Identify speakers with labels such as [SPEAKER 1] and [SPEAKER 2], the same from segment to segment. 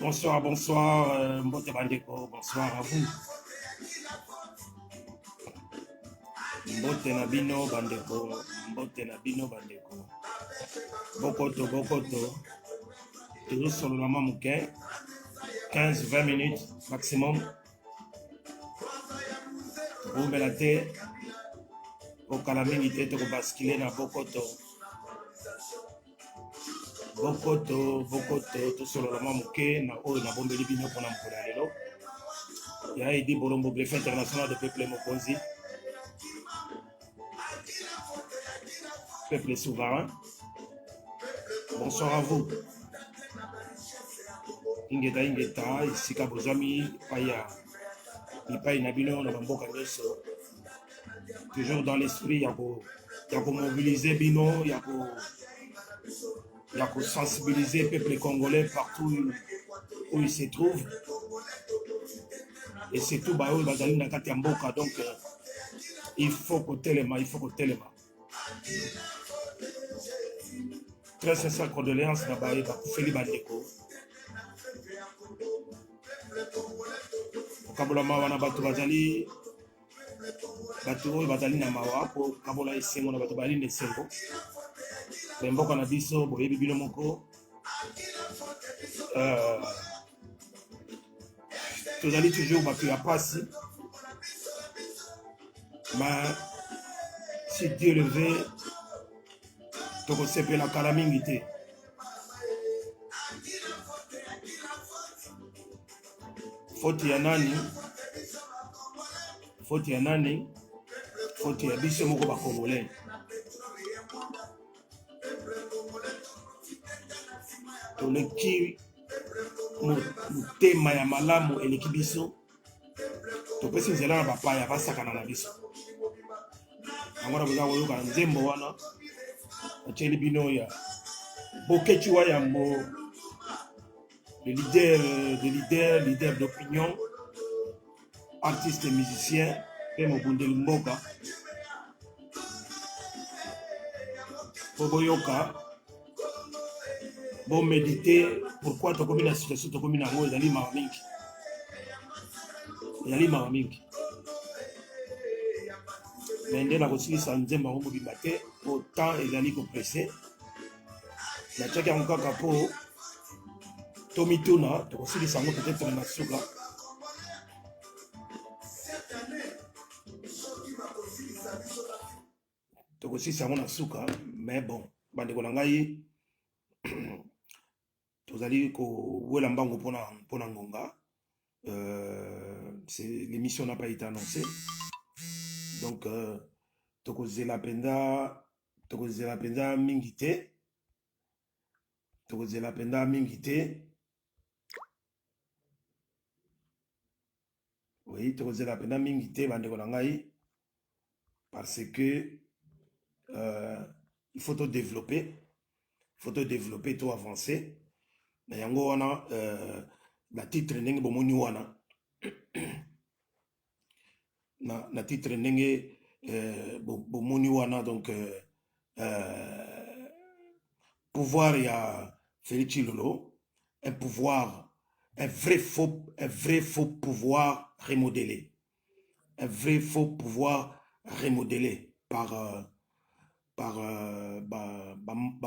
[SPEAKER 1] Bonsoir, bonsoir, Mbote Bandeko, bonsoir à vous. Mbote Nabino Bandeko, Mbote Nabino Bandeko. Bokoto, Bokoto. Toujours sur le moment mouquin. 15-20 minutes maximum. Vous me la tête. Au calamité, tu vas basculer dans Bokoto. Bokoto, Bokoto, tout sur le moment mouquin. Na bombe libino pour l'ampoulalo. Il y a Edi Bolombo, greffe international de peuple Mokozi. Peuple souverain. Bonsoir à vous. Ingeta Ingeta, ici Kabozami, Paya. Ipai Nabino, Nabamboka Nyoso. Toujours dans l'esprit, il y a pour mobiliser Bino, il y a pour sensibiliser le peuple congolais partout où il se trouve. Et c'est tout, bah, Bazali Nakati Mboka, donc il faut que Téléma, il faut que Téléma. Très sincère condoléances là-bas, Feli Bandeko. Kabola wana batu bazali na mawa po kabola esengo na batu bali nesengo mboka na biso boyebi bino moko tozali toujours batu ya pasi mais si Dieu le veut tokosepela kala mingi te. Faute ya nani? Faute ya nani? Faute ya biso moko ba Congolais. Toleki mutema ya malamu eleki biso. Topesi nzela na bapaya basakana na biso. Angora boza koyoka nzembo wana. Acheli bino ya Bokechi Wayambo. Le leader d'opinion, artiste et musicien, et Mobundeli Mboka. Boboyoka, bon méditer, pourquoi tu as commis la situation, tu as commis la mort, Yali Maramink. Mais dès la Rossili, ça nous aime à Mobibate, autant Yali compressé. La tchèque encore capot. Tomituna, tu aussi les sangs peut-être dans la souka. Tu aussi ça mon souka, mais bon, bande kolangai, tu allez ko welambango pona ngonga. L'émission n'a pas été annoncée, donc tu causes la penda mingite, tu causes la penda mingite. Oui, tu as la peine d'amingiter parce que il faut te développer, tout avancer. Mais yango wana la titre ndenge bomoni wana na titre ndenge bomoni wana donc pouvoir ya Félix Tshilolo, un pouvoir, un vrai faux pouvoir remodelé. Un vrai faux pouvoir remodelé par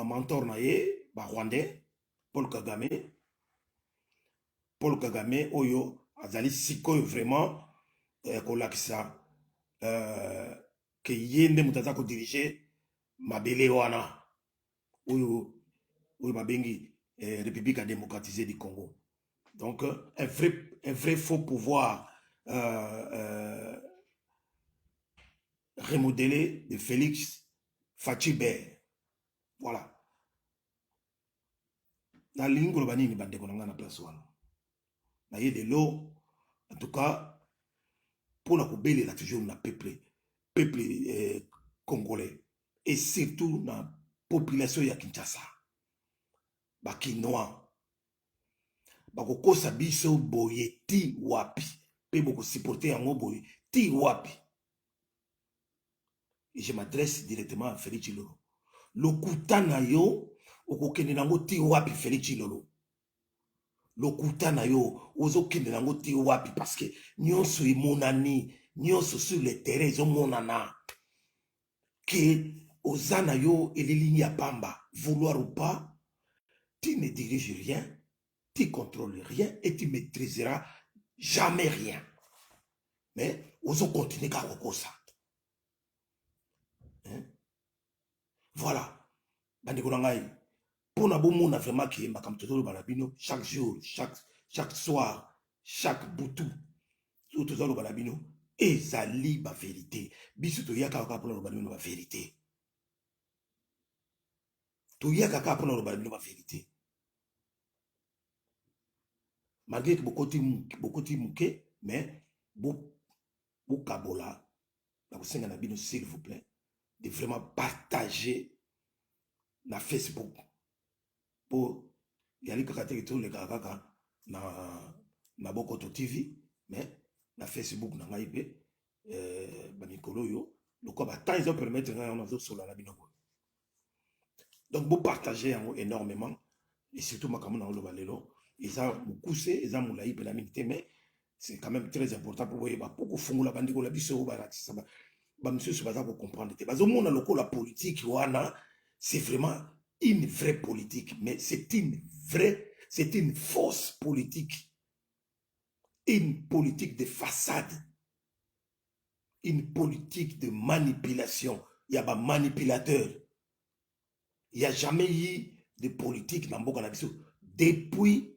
[SPEAKER 1] mentor naye, rwandais, Paul Kagame. Paul Kagame, oyo, azali sikoyo vraiment, kolakisa, que yende mutaza ko diriger, mabele wana, oyo mabengi, République démocratisée du Congo. Donc, un vrai faux pouvoir remodelé de Félix Fachibe. Voilà. Na lingolo banini bande konanga na place wana. Na yé de l'eau. En tout cas, pour la koubele la toujours na peuple congolais et surtout na population ya Kinshasa. Ba Kinois. Bakokosa biso boye ti wapi pe boko supporter yango boye ti wapi. Et je m'adresse directement à Félix Tshilolo. Lokutana yo okokende nango ti wapi Félix Tshilolo. lokuta na yo ozokende nango te wapi parce que nyonso emonani nyonso sur le terrain ezomonana ke oza na yo eleli ya pamba vouloir ou pas tu ne diriges rien tu contrôles rien et tu maîtriseras jamais rien mais ozokontinue kaka kokosa voilà bandeko na ngai mpona bomona vraiment ke makambo tozoloba na bino chaque jour chaque soir chaque butu oyo tozaloba na bino ezali bavérité biso toyaka kaka mpona loba na bino bavérité toyaka kaka mpona loba na bino bavérité malgré que bokoti moke mais bokabola na kosenga na bino s'il vous plaît de vraiment partager na Facebook po yali kaka teke toleka kaka na Bokoto TV mais na Facebook na ngai pe bamikolo oyo lokola batan ezopermettre ngai wana azosola na bino boye donc bopartage yango énormément et surtout makambo na oloba lelo eza mokuse eza molai mpe na mingi te mais c'est quand même très important po boyeba po kofungola bandeko na biso oyo balakisa bamisusu baza kocomprendre te bazomona lokola politique wana c'est vraiment une vraie politique mais c'est une fausse politique, une politique de façade, une politique de manipulation. Il y a des manipulateurs. Il n'y a jamais eu de politique dans Mboka Nabiso depuis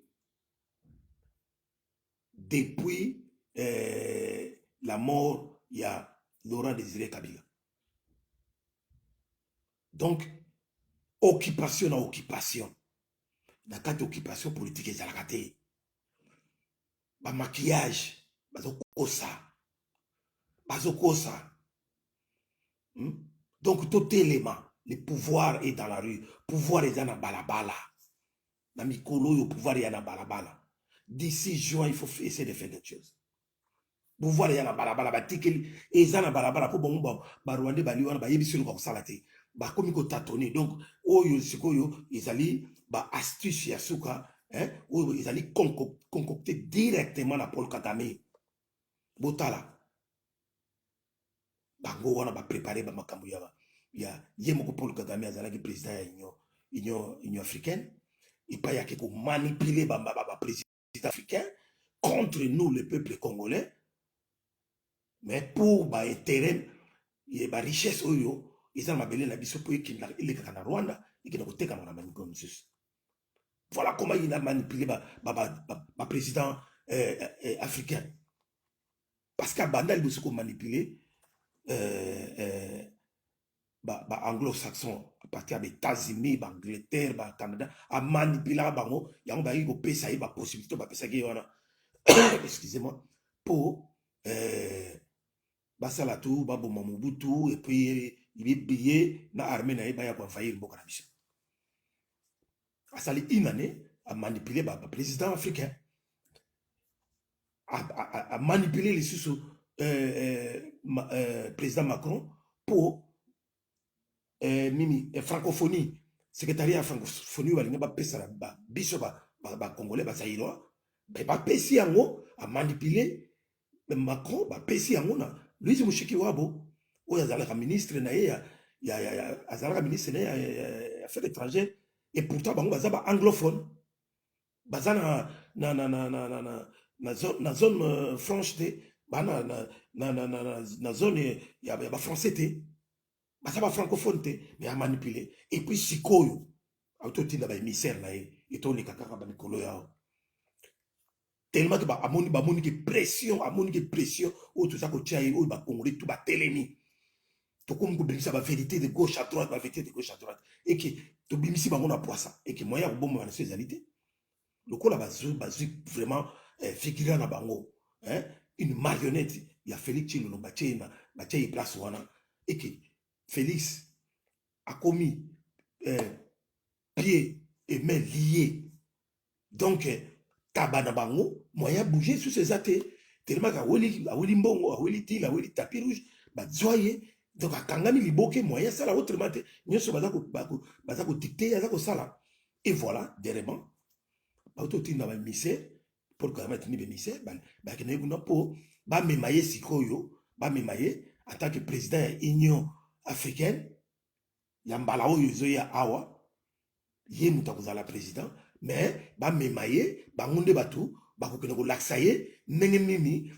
[SPEAKER 1] la mort, il y a Laurent Désiré Kabila. Donc, occupation na occupation. Dans quatre occupations politiques, ils ont raté. Ba maquillage, bazokosa. Donc, tout élément, le pouvoir est dans la rue. Le pouvoir est dans la balabala. Dans Mikolo, le pouvoir est dans la balabala. D'ici juin, il faut essayer de faire quelque chose. Le pouvoir est dans la balabala. Et dans la balabala, pour bon, Rwanda, Baliwan, Bayebisulu, comme ça, là, bah comme il tâtonné donc oyo sikoyo ezali ba astuce ya suka oyo ezali concocté directement na Paul Kagame botala bango wana ba préparer ba makambo ya yemoko Paul Kagame azalaki président ya Union africaine et pas ya ko manipuler ba président africain contre nous le peuple congolais mais pour ba intérêt et ba richesse oyo ils ont mabelé la biso pour qu'il na Rwanda et qu'il n'a pas na voilà comment il a manipulé ma président africain parce qu'à Banda il a manipulé anglo-saxon à partir des États-Unis, Angleterre, Canada a manipulé bango yango ba yiko pesa yi ba possibilité ba pesa ki wana excusez-moi pour basala tout baboma Mobutu et puis il est payé na armée na yeba ya kwa envahir Mboka Nabiso. Asali une année à manipuler le président africain, à manipuler les sous président Macron pour francophonie, secrétariat francophonie ou à pesa biso congolais zaïrois, ba pesi yango à manipuler Macron ba pesi yango na Louis Mushiki Wabo. Ou azalaka ministre na azalaka ministre na affaires étrangères et pourtant bango bazaba anglophone bazana na zone franche te bana na zone ya ba français te bazaba francophone te mais a manipuler et puis sikoyo autotinda ba émissaire na et to leka kaka ba mikolo yao tellement que amoni que pression ou tout ça ko tia ou ba congolais tout ba telemi to comme bimisa ba vérité de gauche à droite ba vérité de gauche à droite et que to bimisi bango na poisa et que moyen ko bomba na sezalité lokola bazu vraiment figurant na bango une marionnette il y a Félix Tshilombo batie place wana et que Félix a commis pieds et mains liés donc tabana bango moyen bouger sur ces athées tellement ka weli mbongo weli tila weli tapis rouge ba joye donc à Kangami liboke moyen ça la autrement nyoso baza ko dicter baza ko sala et voilà derrière baototinda bamise Paul Kagame atindi bemise bakende kuna po bamema ye sikoyo bamema ye en tant que président ya Union africaine ya mbala oyo ezoya awa ye mutu akozala président mais bamema ye bango nde bato bakokende kolakisa ye ndenge nini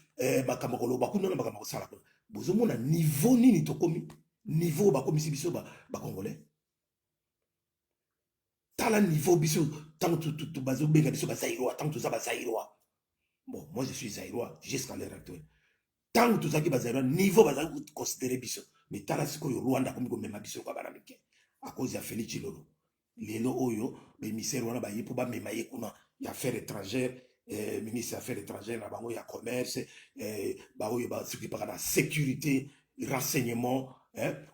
[SPEAKER 1] makambo koloba kuna na makambo kosala kuna bozomona niveau nini tokomi niveau bakomisi biso bakongolais tala niveau biso tanto bazobenga biso bazairois tanto toza bazairois bon moi je suis zairois jusqu'à l'heure actuelle tanto tozaki bazairois niveau bazali considérer biso mais tala sikoyo Rwanda komi komema biso kwa bana mike à cause ya Félix Tshilolo lelo oyo bemisere wana baye po bamema ye kuna ya affaires étrangères ministre ya affaires étrangères na bango ya commerce baoyo basokipaka na sécurité renseignement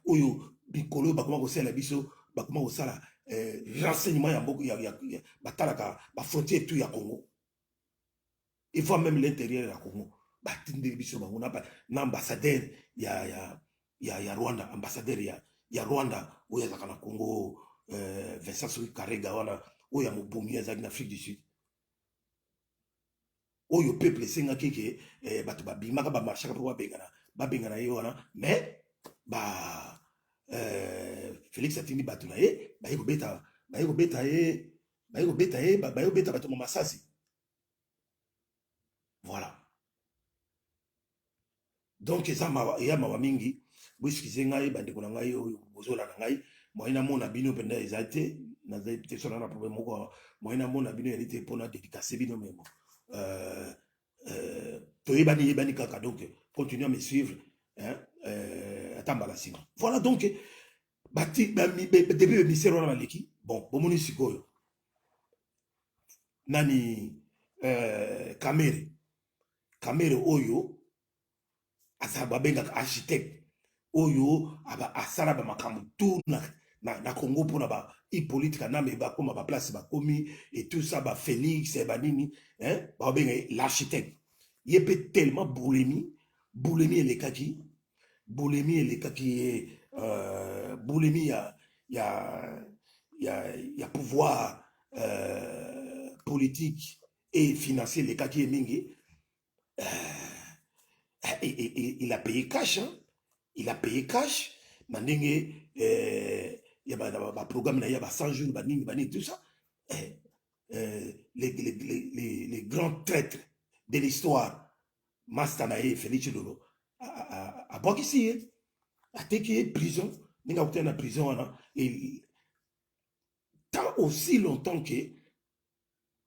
[SPEAKER 1] oyo bikolo bakoma kosala biso bakoma kosala renseignement ya mboka batalaka bafrontière tout ya Congo et voire même l'intérieur ya Congo batindeli biso bango na ambassadeur ya Rwanda ambassadeur ya Rwanda oyo azalaka na Congo Vincent Soki Karega wana oyo ya mobomi azalaki na Afrique du Sud oyo peuple esengaki ke bato babimaka bamarchaka mpo babengana ye wana mais Félix atindi bato na ye baye kobeta bato na masasi voilà donc eza mawa mingi boeskize ngai bandeko na ngai oyo bozolanda ngai moye namona bino mpenza eza te nazali te so na problème moko moye namona bino yali te mpona dédicace bino memo toyebani kaka donc continuez à me suivre ata mbala nsima voilà donc depuis bemisere wana baleki bon bomoni sikoyo nani Kamere oyo azala babengaka architecte oyo asala bamakambo tour na Congo mpona bapolitika name bakoma baplace bakomi et tout ça Félix banini babenga l'architecte ye mpe tellement boulemi elekaki boulemi ya pouvoir politique et financier elekaki ye mingi il a payé cash il a payé cash na ndenge ya programme na ya 100 jours banini tout ça les grands traîtres de l'histoire master na ye Félix Tshilolo abwakisi ye ateki ye prison ndenge akutana na prison wana tant aussi longtemps que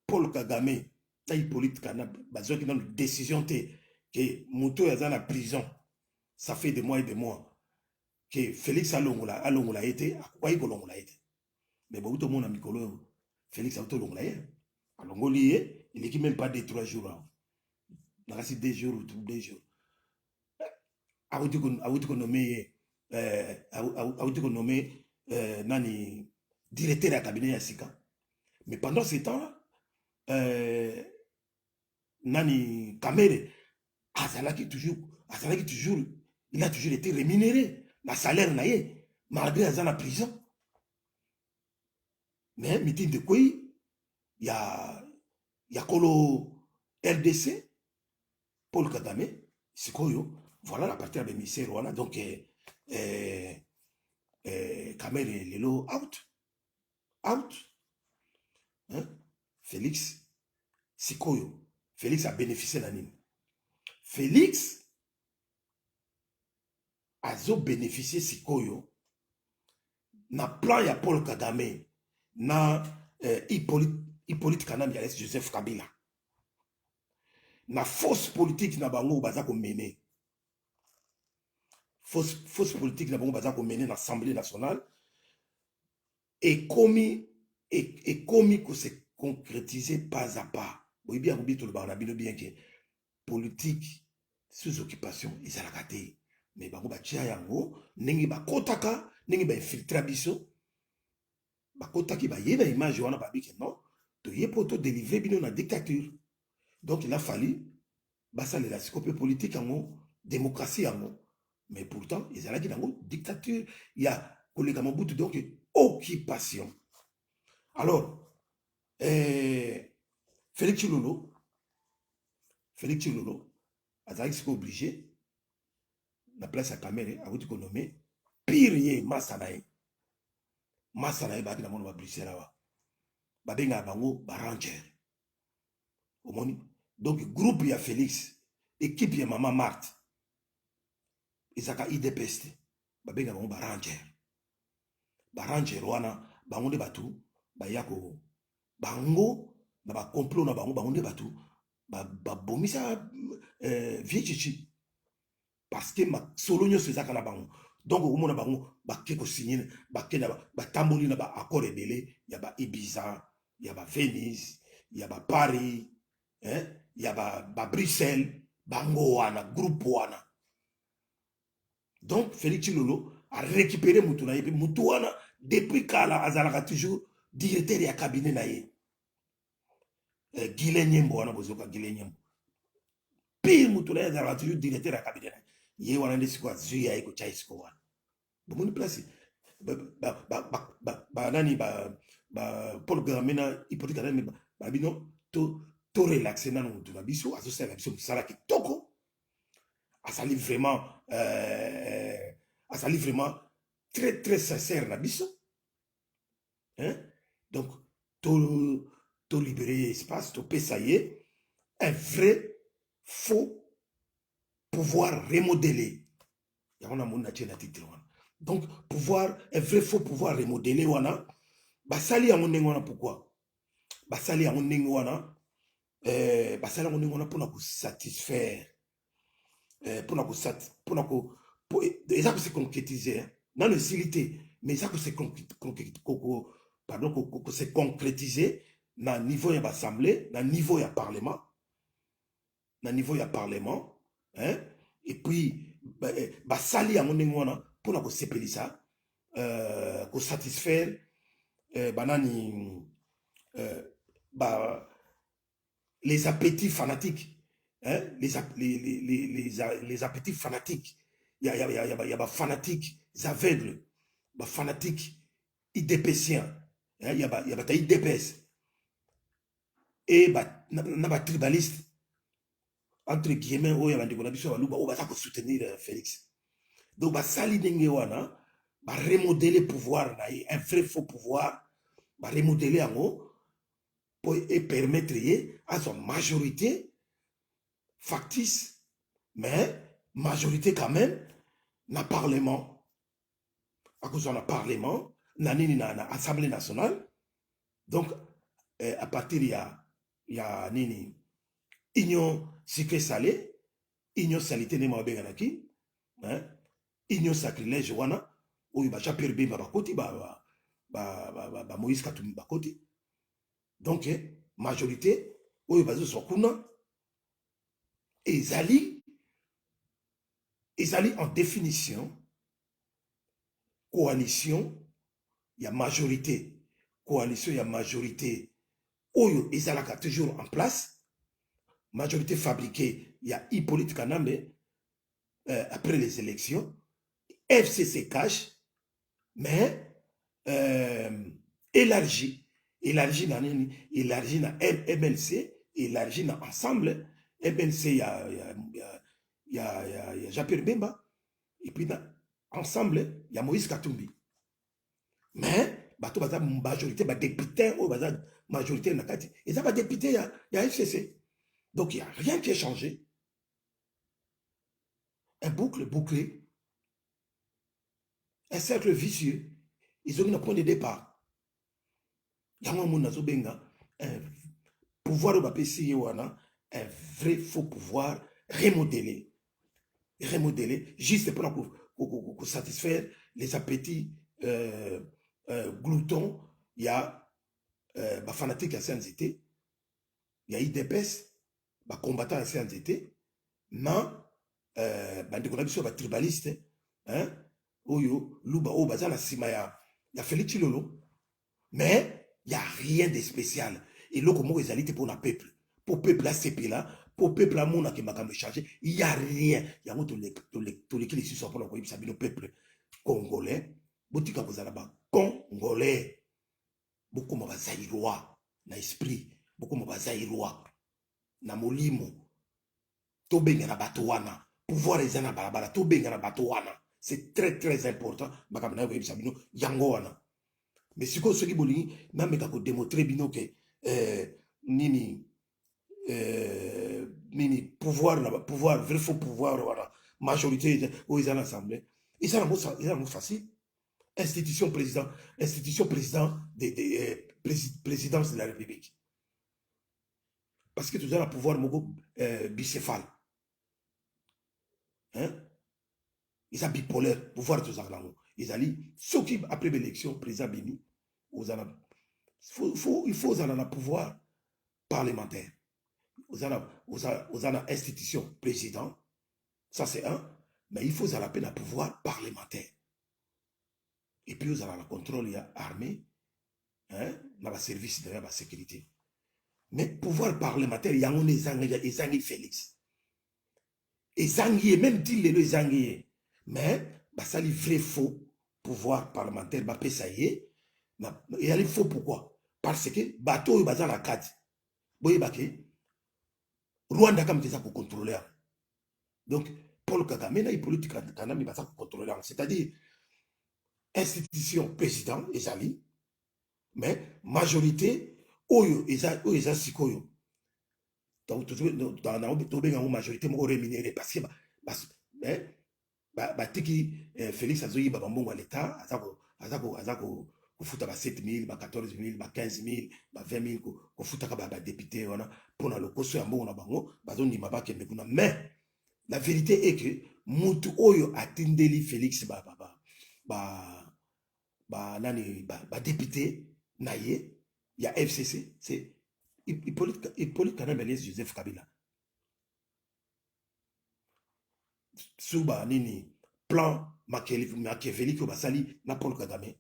[SPEAKER 1] Paul Kagame na Hippolyte Kana bazwaki na décision te que moto aza na prison ça fait des mois et des mois que Félix alongola été akoki kolongola été mais bon tout le monde a mikolo Félix alongola ye alongoli ye il est même pas de 3 jours nakasi 2 jours ou 2 jours awuti ko nommé nani directeur ya cabinet ya sika mais pendant ce temps là nani Kamere azalaki toujours il a toujours été rémunéré na salaire na ye malgré aza na prison mais meeting de quoi ya kolo RDC Paul Kagame sikoyo voilà la partie ya bemisere wana donc Kamere lelo out Félix sikoyo Félix a bénéficié na nini Félix azo bénéficié sikoyo na plan ya Paul Kagame na Hippolyte Kana alias Joseph Kabila na force politique na bango baza ko mener force politique na bango baza ko mener na Assemblée nationale et komi ko se concrétiser pas à pas oui bien oublie tout le bana bien que politique sous occupation ezalaka te mais bango batia yango ndenge bakotaka ndenge bainfiltra biso bakotaki bayeba image wana babike non toye po to délivrer bino na dictature donc il a fallu basalela siko mpe politique yango démocratie yango mais pourtant ezalaki nango dictature ya koleka Mobutu donc occupation alors Félix Chilolo, Azaki s'est obligé, la place à caméra, à vous nommé, pire, Massanaï. Massanaï, bah, dans mon Bruxelles, bah, benga bango, bah, ranger. Donc, groupe, il y a Félix, équipe, il y a Maman Marthe, ils ont IDPST, bah, benga bango, bah, ranger. Bah, ranger, wana, bango de batou, bah, yako, bango, bah, complot, na bango de batou, bah, bomisa, vieux chichi. Parce que ma solo nyo seza kana bango. Donc au mona bango ba keko signer ba kena ba tamboli na ba accord rebelle, ya ba Ibiza, ya ba Venise, ya ba Paris, ya ba Bruxelles, bango wana groupe wana. Donc Félix Chilolo a récupéré Mutuna et puis Mutuana depuis kala azalaka toujours directeur ya cabinet na ye. Guilé Nyembo wana bozoka Guilé Nyembo. Puis Mutuna azalaka toujours directeur ya cabinet na ye. Ye wana ndesi kwa zuya eko chaisiko wana. Bon place nani Paul Gamena hypothèque na ba bino to relaxer na mutu na biso azo sala biso sala kitoko asali vraiment très très sincère na biso donc to libérer espace to pesayer un vrai faux pouvoir remodeler ya on a mon na titre. Donc, pouvoir, un vrai faux pouvoir remodeler, wana, basali ya ndenge wana pourquoi? Basali ya ndenge wana, basali ya ndenge wana pour satisfaire, pour se concrétiser, dans le silité, mais ça pour se concrétiser, na niveau ya l'assemblée, na niveau ya parlement, et puis, basali ya ndenge wana, pour nous sepelisa, pour satisfaire banani les appétits fanatiques, les appétits fanatiques. Il y a fanatiques aveugles, fanatiques idépéciens, il y a idépès et na tribaliste entre guillemets où il y a des gens qui vont soutenir Félix. Donc, sali denge wana, remodeler le pouvoir, un vrai faux pouvoir, remodeler et permettre à son majorité factice, mais majorité quand même, na parlement, à cause de la parlement, na assemblée nationale. Donc, à partir il y a nini, union sucré salé, union salité ne mabeganaki, union sacrilège wana oyo ba Jean-Pierre Bemba bakoti ba Moïse Katumbi bakoti. Donc majorité oyo bazo sokuna ezali en définition coalition ya majorité oyo ezalaka toujours en place, majorité fabriquée ya Hippolyte Kanambe après les élections. FCC cache, mais élargi na MLC, élargi na ensemble. MLC, il y a Jean-Pierre Bemba, et puis ensemble, il y a Moïse Katumbi. Mais, bato baza majorité, député, ou baza majorité na kati, et ça va député, il y a FCC. Donc, il n'y a rien qui est changé. Un bouclé. Un cercle vicieux. Ils ont un point de départ. Il y a un pouvoir au BPC, un vrai faux pouvoir remodelé, juste pour satisfaire les appétits gloutons. Il y a des fanatiques à CNZT, il y a IDPS, des combattants à CNZT, non, des tribalistes, Oyo, Luba, Obaza, la Sima, il y a Félix Chilolo, mais il n'y a rien de spécial. Et là, comment ils allaient pour le peuple? Pour le peuple, là, c'est là, pour le peuple, là, mon qui m'a changé, il n'y a rien. Il y a tous les qui sont pour le peuple congolais, beaucoup de congolais, beaucoup de zaïrois, dans l'esprit, beaucoup mo bazairwa na molimo to benga na bato wana pouvoir ezana balabala to benga na bato wana c'est très important makamna yo yebisa bino yango wana mais siko soki bolingi nameka ko démontrer bino ke nini pouvoir vrai faux pouvoir wana majorité ou ils en assemblée ils sont facile institution président de présidence de la République. Parce que tout ça, le pouvoir bicéphale. Hein? Ils sont bipolaires, pouvoir tout ça. Ils ont dit, ceux qui, après l'élection, président Bini, il faut un pouvoir parlementaire. Vous avez une institution président, ça c'est un, mais il faut un pouvoir parlementaire. Et puis vous avez le contrôle armé, hein, dans le service de la sécurité. Mais pouvoir parlementaire, il y a un Ezangi Félix. Ezangi, même dit les Ezangi. Mais, ça les vrai faux pouvoir parlementaire, ça y est. Il y a les faux pourquoi? Parce que, bateau, il y a la carte. Vous voyez, Rwanda, comme ça, pour contrôler. Donc, Paul Kagame, il politique, il va contrôler. C'est-à-dire, institution président, Ezali, mais majorité, oyo eza sikoyo donc tobenga ngo majorité moko rémunéré parce que batiki Félix azoyiba bambongo ya l'état aza kofuta ba 7000 ba 14000 ba 15000 ba 20000 kofutaka ba député wana mpona lokoso ya mbongo na bango bazondima bakende kuna mais la vérité est que mutu oyo atindeli Félix nani ba député naye il y a FCC, c'est Hippolyte Kanambe alias Joseph Kabila. Souba nini plan machiavélique basali na Paul Kagame.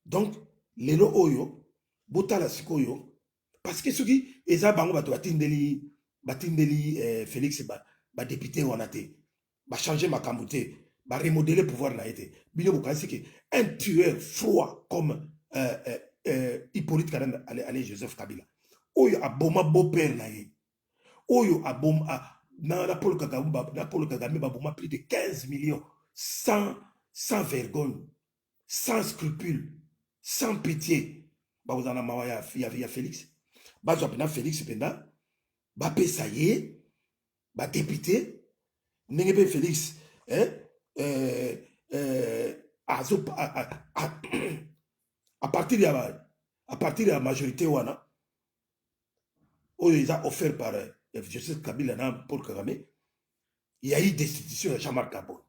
[SPEAKER 1] Donc lelo oyo botala sikoyo parce que soki eza bango bato batindeli Félix ba député wana te ba changer makambo te ba remodeler pouvoir na été. Bino bokasi que un tueur froid comme Hippolyte Kanambe alias Joseph Kabila. Oyo aboma beau-père na ye. Oyo aboma na Paul Kagame baboma plus de 15 millions sans vergogne, sans scrupule, sans pitié. Bazana mawa ya Félix. Bazo pena Félix pena ba pesa ye ba député nengebe Félix à partir de la majorité wana oyo eza offert par Joseph Kabila na Paul Kagame, il y a eu destitution de Jean-Marc Kabon.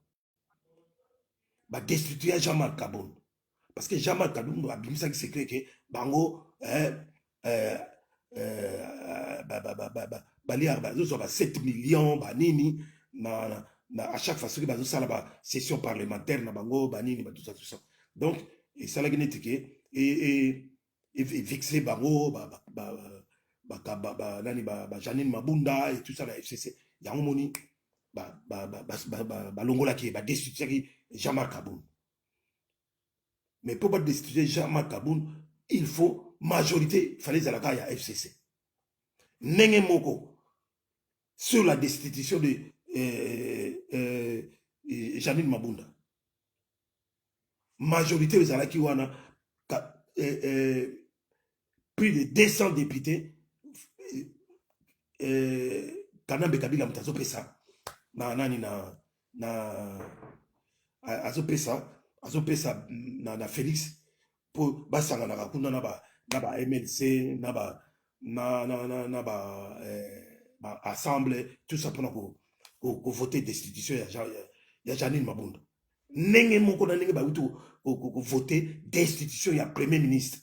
[SPEAKER 1] Ba destituer Jean-Marc Kabon parce que Jean-Marc Kabon a bimisa qui secret que bango balia bazo ba 7 millions banini na à chaque fois que bazo sala ba session parlementaire na bango banini ba tout ça. Donc et ça la génétique et vexé bango Janine Mabunda et tout ça la FCC yango moni longola qui destituer Jean-Marc Kaboun. Mais pour pas destituer Jean-Marc Kaboun, il faut majorité, il fallait zalaka ya FCC. Nenge moko sur la destitution de Janine Mabunda. Majorité aux zalaki wana plus de 200 députés Kanambe Kabila mutazo pesa na azopesa na Félix pour basanga na kuna na ba MLC na ba assemblée tout ça pour voter destitution ya Janine Mabunda nenge moko na nenge ba utu voter destitution ya premier ministre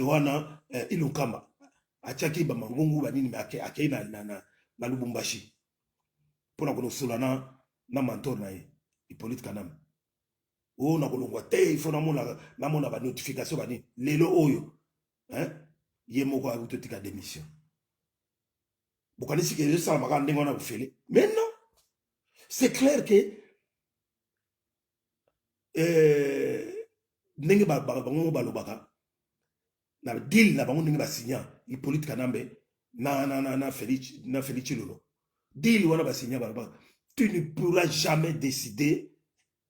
[SPEAKER 1] wana Ilukamba achaki ba mangungu banini akei na Lubumbashi pona kono solana na mentor na ye Hippolyte Kanambe o na kolongwa te il faut na mona ba notification bani lelo oyo ye moko a utotika démission bokanisi ke ça maka ndengo na bufele mais non c'est clair que ndenge bango balobaka na deal na bango ndenge basigna Hippolyte Kanambe na Félix Chilolo deal wana basigna baloba tu ne pourras jamais décider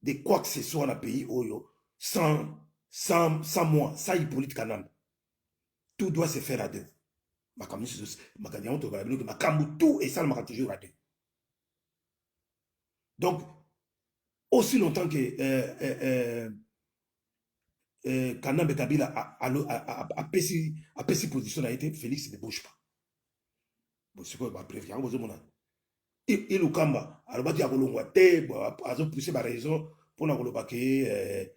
[SPEAKER 1] de quoi que ce soit dans le pays oyo sans moi, sans Hippolyte Kanambe. Tout doit se faire à deux. Tout et ça le toujours à deux. Donc, aussi longtemps que Kanambe Kabila a pris position, a été Félix ne bouge pas. C'est quoi ma prévision? Il ou Kamba, alors bah tu as colongwa te, a poussé ma raison pour la colobaquer.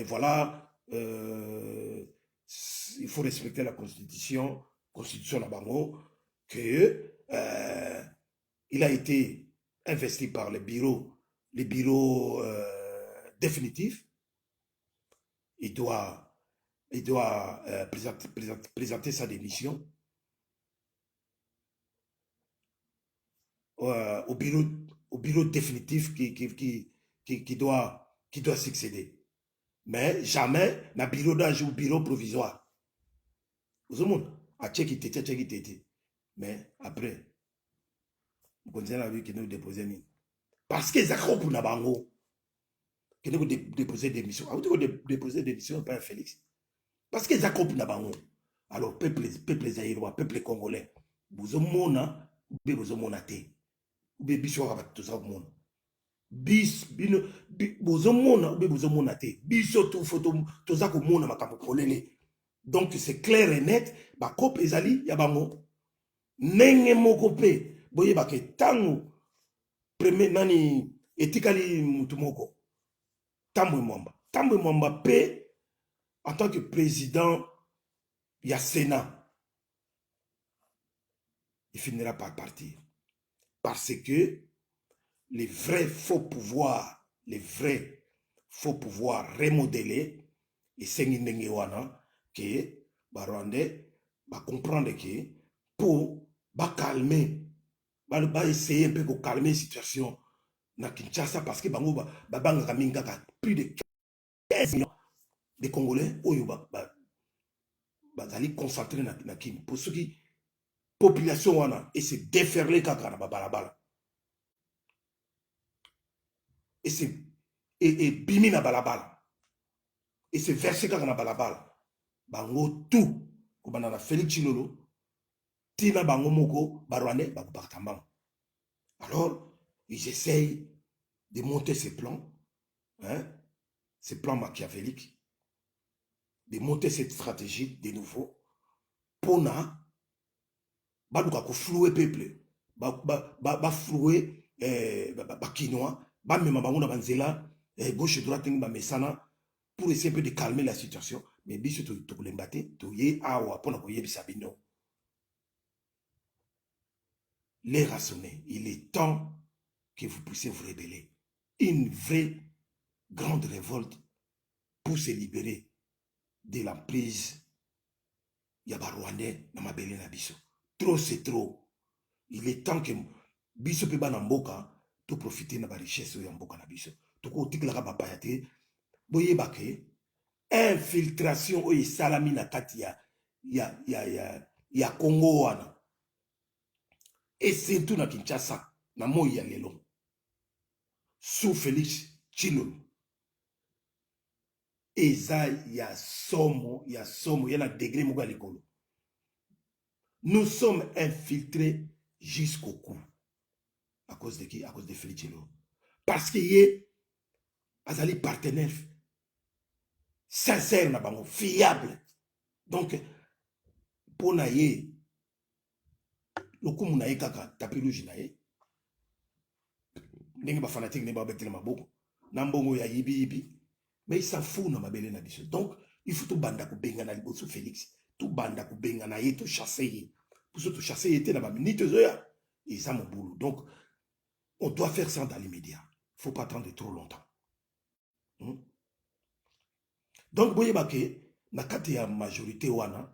[SPEAKER 1] Voilà, il faut respecter la constitution la bango, que il a été investi par les bureaux définitifs. Il doit présenter sa démission au bureau définitif qui doit succéder. Mais jamais na bureau d'âge ou bureau provisoire. Vous avez a tchèque. Mais après, vous continuez la vie qui nous déposez. Parce que ça pour na bango. Qui nous déposer des missions. Vous déposer des missions par Félix. Parce que ça pour na bango. Alors, peuple zaïrois, peuple congolais, vous avez mona, vous avez monaté. Vous avez biso tout ça monde. Bis bino bozomona ube bozomona te biso tout photo toza ko mona makambo polele. Donc c'est clair et net ba kope ezali ya bango nenge moko pe boye ba ke tango premier nani etikali mutu moko Tambwe Mwamba pe en tant que président ya Sénat il finira par partir parce que les vrais faux pouvoirs remodelés et c'est wana que ba Rwandais ba comprendre que pour ba calmer ba essayer un peu de calmer la situation na Kinshasa parce que bango ba banga minga plus de 15 millions de Congolais oyo ba zali concentré na Kin pour ceux qui population wana et se déferler kaka na balabala. Et c'est bimi na balabala et c'est versé kaka na balabala bango tout kobana na Félix Chilolo tina bango moko barwane bakutambama. Alors ils essayent de monter ces plans machiavéliques, de monter cette stratégie de nouveau pour na baluka ko flouer peuple ba flouer ba kinois ba mema bango na banzela gauche et droite ba mesana pour essayer un peu de calmer la situation. Mais biso to kolembate to ye awa pona ko yebisa bino les raisonner. Il est temps que vous puissiez vous rébeller. Une vraie grande révolte pour se libérer de l'emprise yaba Rwandais na mabele na biso. Trop c'est trop. Il est temps que biso pe bana mboka to profiter na ba richesse ya mboka na biso. To ko tikala ba payate boye bake infiltration o salami na kati ya Congo wana. Et surtout na Kinshasa na moi ya lelo. Sous Félix Chilolo. Eza ya somo ya na degré moko likolo. Nous sommes infiltrés jusqu'au cou. À cause de qui? À cause de Félix Chilolo. Parce qu'il est azali partenaire sincère na bango, fiable. Donc pour na ye lokumu na ye kaka tapis rouge na ye ndenge ba fanatique ne ba betela maboko na mbongo ya yibi mais il s'en fout na mabele na biso. Donc il faut tout banda ko benga na liboso Félix, tout banda ko benga na ye, tout chasser ye pour tout chasser était na ba minute zoya et ça mon boulot. Donc on doit faire ça dans l'immédiat, faut pas attendre trop longtemps. Donc boye bake na kati ya majorité wana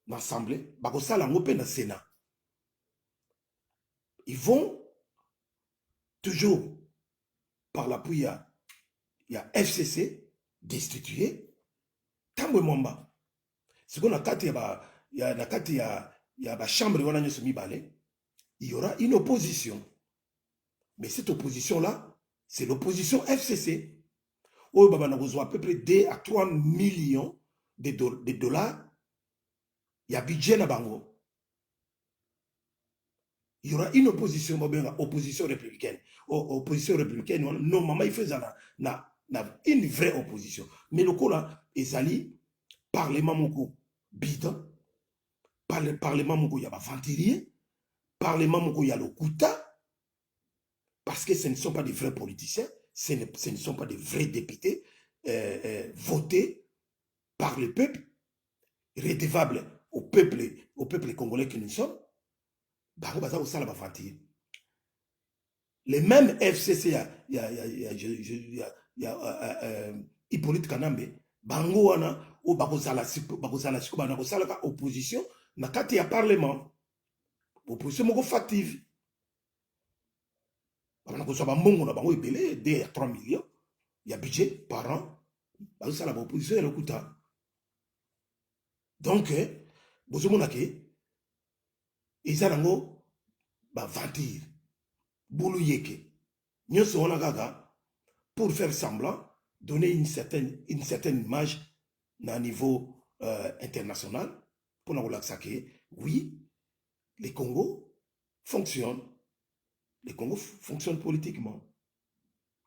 [SPEAKER 1] na assemblée bakosala ngo pe na Sénat. Ils vont toujours par l'appui il y a FCC destitué Tambwe Mwamba. ce qu'on a kati ya na kati ya ba chambre wana nyoso mibale, il y aura une opposition. Mais cette opposition là, c'est l'opposition FCC. Oyo baba na kozwa à peu près 2 à 3 millions de dollars. Il y a budget na bango. Il y aura une opposition, opposition républicaine. Opposition républicaine, normalement, il faisait une vraie opposition. Mais le coup là, ils allaient parlement moko bidon, parlement moko y a ventilier, parlement moko y a le kuta, parce que ce ne sont pas des vrais politiciens, ce ne sont pas des vrais députés votés par le peuple, redevables au peuple congolais que nous sommes. Les mêmes FCC, il y a Hippolyte Kanambe, bango wana o bakozala opposition na kati ya parlement, opposition moko factive. Bana ko soba mbongo na bango ebele 2 à 3 millions, il y a budget par an, bazosala opposition ya lokuta. Donc bozomona ke ils ont ventir, boulou yeke. Nous sommes là pour faire semblant, donner une certaine image à niveau international, pour nous dire que oui, le Congo fonctionne. Le Congo fonctionne politiquement,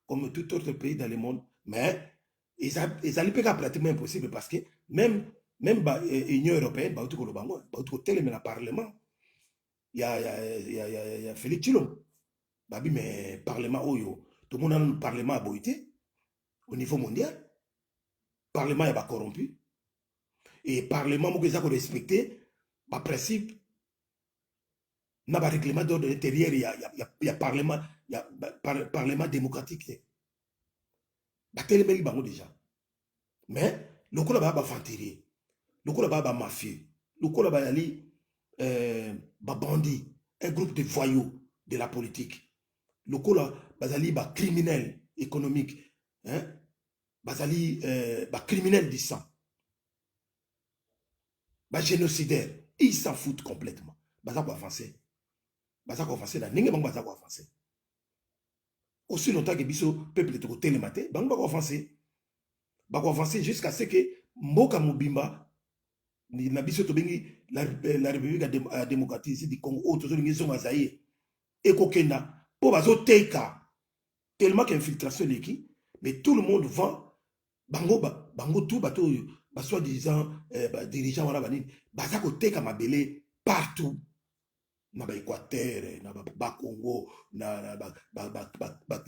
[SPEAKER 1] comme tout autre pays dans le monde. Mais ils allaient pas pratiquement impossible parce que même l'Union européenne, le Parlement, il y a Félix Tshilombo. Babi, mais Parlement, tout le monde a un Parlement aboité au niveau mondial. Parlement est corrompu. Et Parlement, il faut respecter le principe. Dans le règlement d'ordre intérieur, il y a Parlement démocratique. Il y a déjà. Mais le coup là-bas, il y a fantaisie. Le coup là-bas, il y a mafieux. Le coup là-bas, il y a bandits. Un groupe de voyous de la politique. Le coup là, bazali ba criminel économique, hein, bazali ba criminel du sang, ba génocidaire, ils s'en foutent complètement. Baza ko avancer na ninge bango baza ko avancer. Aussi longtemps que biso peuple te ko télématé, bango ba ko avancer jusqu'à ce que mboka mobimba ni na biso to bengi la République démocratique du Congo auto zo ngezo mazaye ekokenda. Tellement qu'infiltration l'équipe, mais tout le monde vend bango tout bateau soi-disant dirigeant wala banini baza ko teka mabele partout na ba Équateur na ba Congo na ba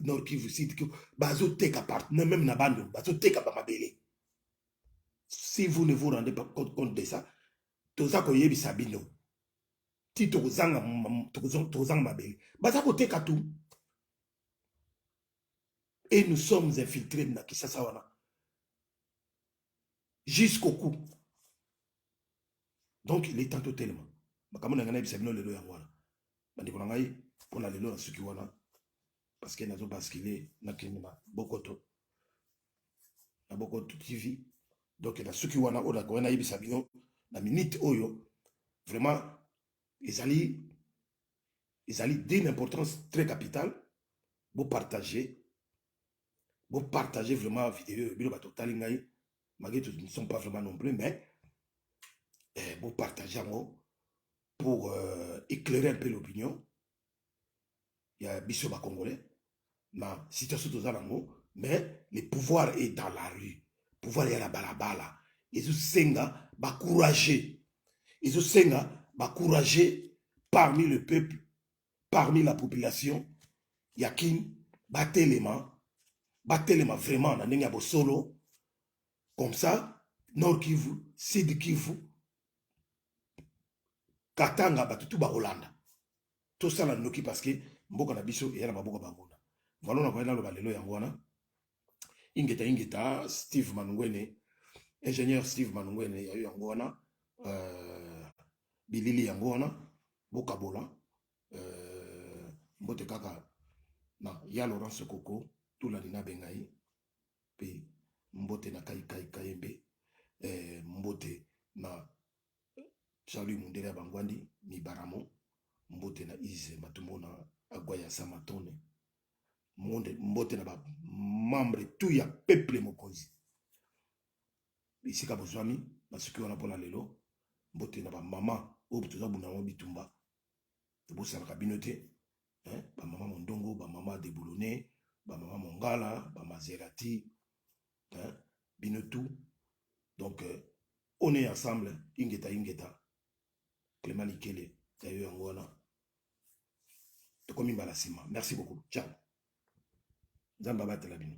[SPEAKER 1] Nord Kivu Sud Kivu bazo teka partout même na bando bazo teka ba mabele. Si vous ne vous rendez pas compte de ça, toza ko yebi sabino ti to zanga mabele baza ko teka tout. Et nous sommes infiltrés dans Kinshasa wana jusqu'au cou. Donc il est tantôt tellement. Makamona ngana bisabino lelo ya wana. Bandiko ngai pona lelo na suki wana parce que nazo basculer na kimina Bokoto. Na Bokoto TV. Donc na suki wana ola ko na bisabino na minute oyo vraiment ils allaient d'une importance très capitale pour partager vraiment la vidéo, malgré que nous ne sommes pas vraiment non plus, mais pour partager pour éclairer un peu l'opinion. Il y a Bissoba Congolais, la situation de Zalango, mais le pouvoir est dans la rue. Le pouvoir est à la balabala. Ils ont courageux. Ils ont courageux parmi le peuple, parmi la population. Yakin, batelema vraiment na ndenge solo comme ça Nord Kivu, Sud Kivu, Katanga batutu ba Hollande. Tout ça la noki parce que mboka na biso ya na maboka bangona. Voilà na koyena lo balelo yango wana. Ingeta Steve Manungwene, ingénieur Steve Manungwene ya yango wana bilili yango wana bokabola mbote kaka na ya Laurence Koko tout la nina bengai pe mbote na kai kayembe mbote na Salut Mundele Bangwandi, Mibaramo, Mbote na Ize, Matumona, Aguaya Samatone, Mbote na ba membre tout ya peuple mokonzi. Ici ka bozwami, basuki wana pona lelo, Mbote na ba mama, obutuza bunango bitumba. Tebosa na kabinote, ba mama Mondongo, ba mama de Boulonnais, ba mama Mongala, ba Maserati, binotou. Donc, on est ensemble, ingeta. Clément Likele, Tayo Yangwana. Tokomi Balasima. Merci beaucoup. Ciao. Zamba Batelabino.